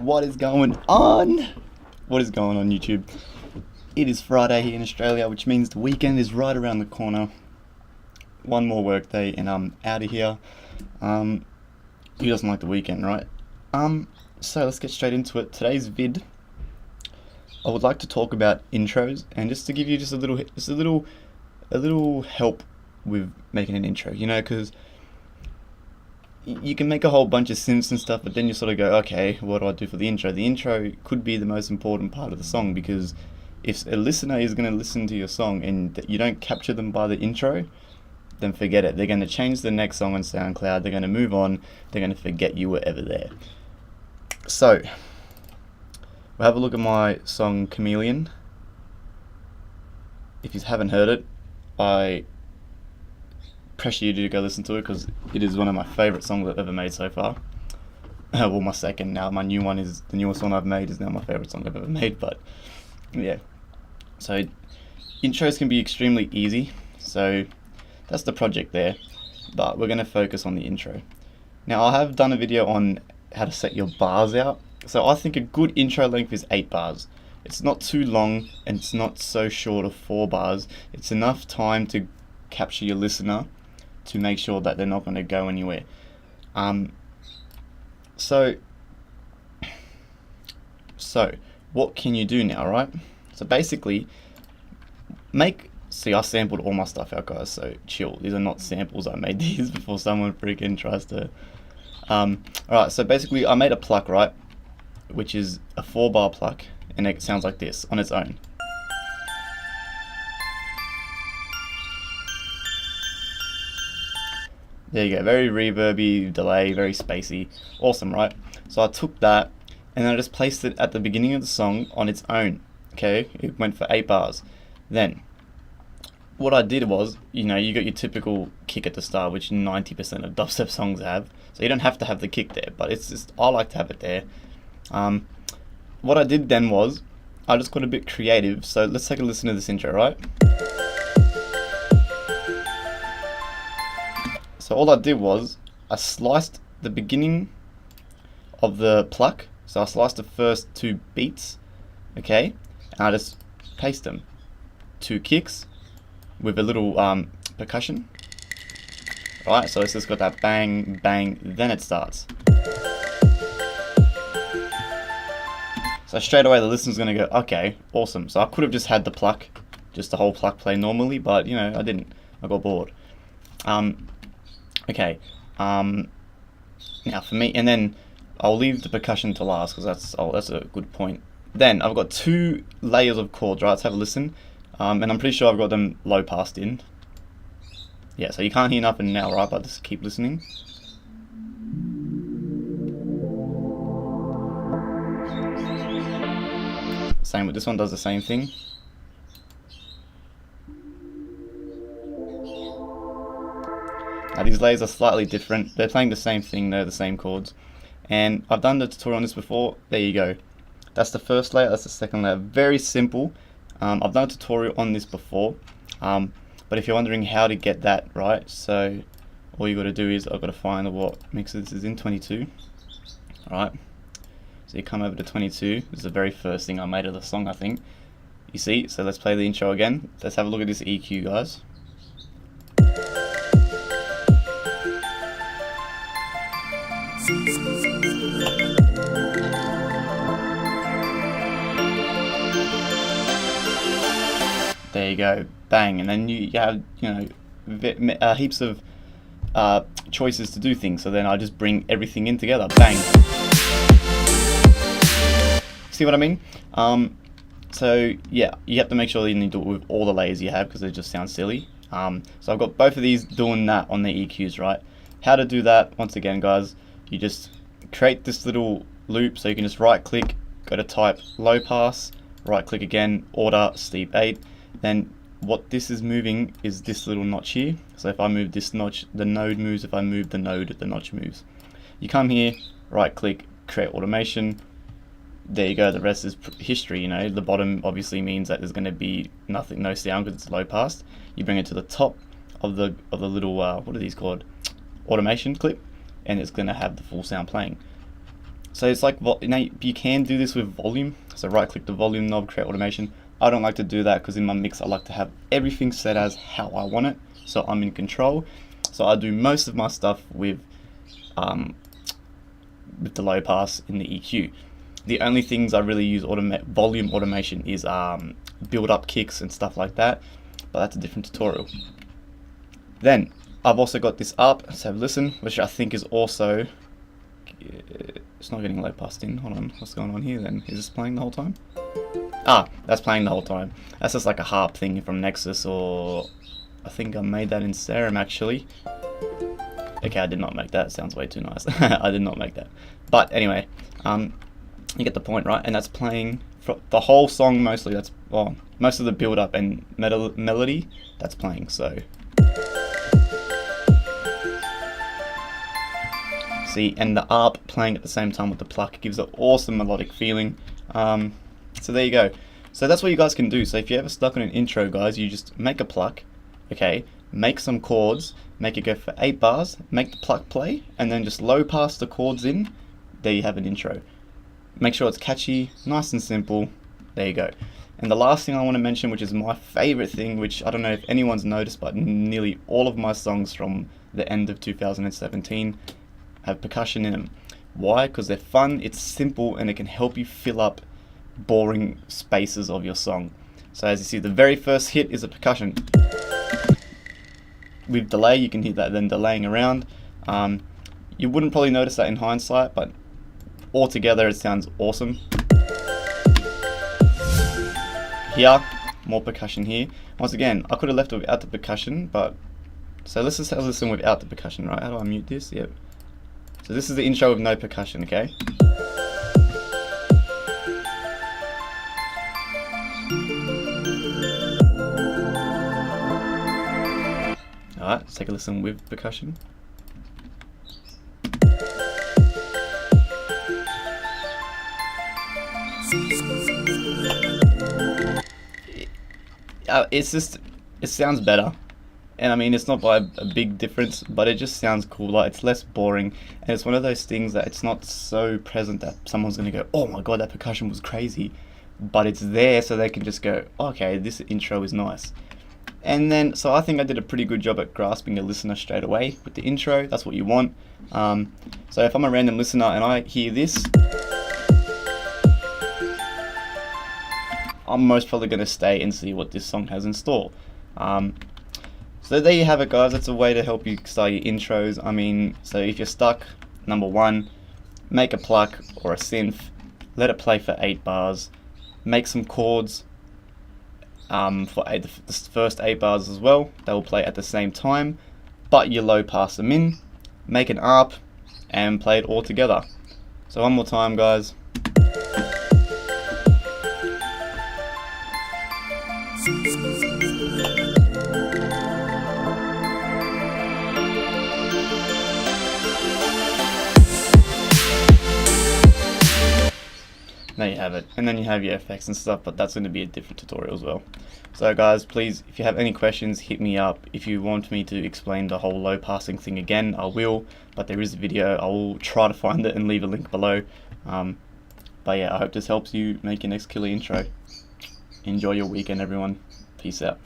What is going on? What is going on, YouTube? It is Friday here in Australia, which means the weekend is right around the corner. One more work day and I'm out of here. Who doesn't like the weekend, right? So let's get straight into it. Today's vid, I would like to talk about intros, and just to give you just a little help with making an intro, because you can make a whole bunch of synths and stuff, but then you sort of go, okay, what do I do for the intro? The intro could be the most important part of the song, because if a listener is going to listen to your song and you don't capture them by the intro, then forget it. They're going to change the next song on SoundCloud, they're going to move on, they're going to forget you were ever there. So, we'll have a look at my song Chameleon. If you haven't heard it, I pressure you to go listen to it, because it is one of my favourite songs I've ever made so far. Well, my second now. My new one is the newest one I've made, is now my favourite song I've ever made. But yeah, so intros can be extremely easy. So that's the project there. But we're going to focus on the intro. Now, I have done a video on how to set your bars out. So I think a good intro length is 8 bars. It's not too long and it's not so short of 4 bars. It's enough time to capture your listener, to make sure that they're not going to go anywhere. So what can you do now, right? So basically, see, I sampled all my stuff out, guys, so chill. These are not samples. I made these before someone freaking tries to... Alright, so basically I made a pluck, right? Which is a 4-bar pluck, and it sounds like this on its own. There you go, very reverby, delay, very spacey. Awesome, right? So I took that and then I just placed it at the beginning of the song on its own. Okay, it went for 8 bars. Then, what I did was, you got your typical kick at the start, which 90% of dubstep songs have. So you don't have to have the kick there, but it's just, I like to have it there. What I did then was, I just got a bit creative. So let's take a listen to this intro, right? So all I did was, I sliced the beginning of the pluck. So I sliced the first 2 beats, okay? And I just paste them. 2 kicks with a little percussion. Alright, so it's just got that bang, bang, then it starts. So straight away the listener's going to go, okay, awesome. So I could have just had the pluck, just the whole pluck play normally, but I didn't. I got bored. Okay, now for me, and then I'll leave the percussion to last, because that's a good point. Then I've got 2 layers of chords, right? Let's have a listen. And I'm pretty sure I've got them low passed in. Yeah, so you can't hear nothing now, right? But just keep listening. Same with this one, does the same thing. Now these layers are slightly different. They're playing the same thing, they're the same chords. And I've done the tutorial on this before. There you go. That's the first layer, that's the second layer. Very simple. I've done a tutorial on this before. But if you're wondering how to get that right, so all you got to do is, I've got to find what mixer this is in, 22. Alright. So you come over to 22. This is the very first thing I made of the song, I think. You see? So let's play the intro again. Let's have a look at this EQ, guys. There you go, bang, and then you have heaps of choices to do things. So then I just bring everything in together, bang. See what I mean? So yeah, you have to make sure that you need to do it with all the layers you have, because they just sound silly. So I've got both of these doing that on the EQs, right? How to do that? Once again, guys, you just create this little loop. So you can just right click, go to type low pass, right click again, order steep 8. Then what this is moving is this little notch here. So if I move this notch, the node moves. If I move the node, the notch moves. You come here, right click, create automation. There you go, the rest is history. The bottom obviously means that there's going to be nothing, no sound, because it's low pass. You bring it to the top of the little, what are these called? Automation clip, and it's going to have the full sound playing. So it's like, you can do this with volume. So right click the volume knob, create automation. I don't like to do that because in my mix I like to have everything set as how I want it, so I'm in control. So I do most of my stuff with the low pass in the EQ. The only things I really use volume automation is build up kicks and stuff like that, but that's a different tutorial. Then I've also got this up, let's have a listen, which I think is also, it's not getting low passed in. Hold on, what's going on here then? Is this playing the whole time? Ah, that's playing the whole time. That's just like a harp thing from Nexus, or I think I made that in Serum actually. Okay, I did not make that. It sounds way too nice. I did not make that. But anyway, you get the point, right? And that's playing for the whole song mostly. That's, well, most of the build up and melody that's playing. So see, and the ARP playing at the same time with the pluck gives an awesome melodic feeling. So there you go. So that's what you guys can do. So if you're ever stuck on an intro, guys, you just make a pluck, okay, make some chords, make it go for 8 bars, make the pluck play, and then just low pass the chords in. There you have an intro. Make sure it's catchy, nice and simple. There you go. And the last thing I want to mention, which is my favorite thing, which I don't know if anyone's noticed, but nearly all of my songs from the end of 2017 have percussion in them. Why? Because they're fun, it's simple, and it can help you fill up boring spaces of your song. So as you see, the very first hit is a percussion. With delay, you can hear that then delaying around. You wouldn't probably notice that in hindsight, but altogether it sounds awesome. Here, more percussion here. Once again, I could have left it without the percussion, but so let's just listen without the percussion, right? How do I mute this? Yep. So this is the intro with no percussion, okay? Alright, let's take a listen with percussion. It sounds better. And I mean, it's not by a big difference, but it just sounds cooler. It's less boring, and it's one of those things that it's not so present that someone's gonna go, oh my god, that percussion was crazy. But it's there so they can just go, okay, this intro is nice. And then, so I think I did a pretty good job at grasping the listener straight away with the intro. That's what you want. So if I'm a random listener and I hear this, I'm most probably going to stay and see what this song has in store. So there you have it, guys. That's a way to help you start your intros. I mean, so if you're stuck, number 1, make a pluck or a synth, let it play for 8 bars, make some chords for the first 8 bars as well. They will play at the same time, but you low pass them in, make an ARP, and play it all together. So one more time, guys. There you have it, and then you have your effects and stuff, but that's going to be a different tutorial as well. So guys, please, if you have any questions, hit me up. If you want me to explain the whole low passing thing again, I will, but there is a video. I will try to find it and leave a link below. But yeah, I hope this helps you make your next killer intro. Enjoy your weekend, everyone. Peace out.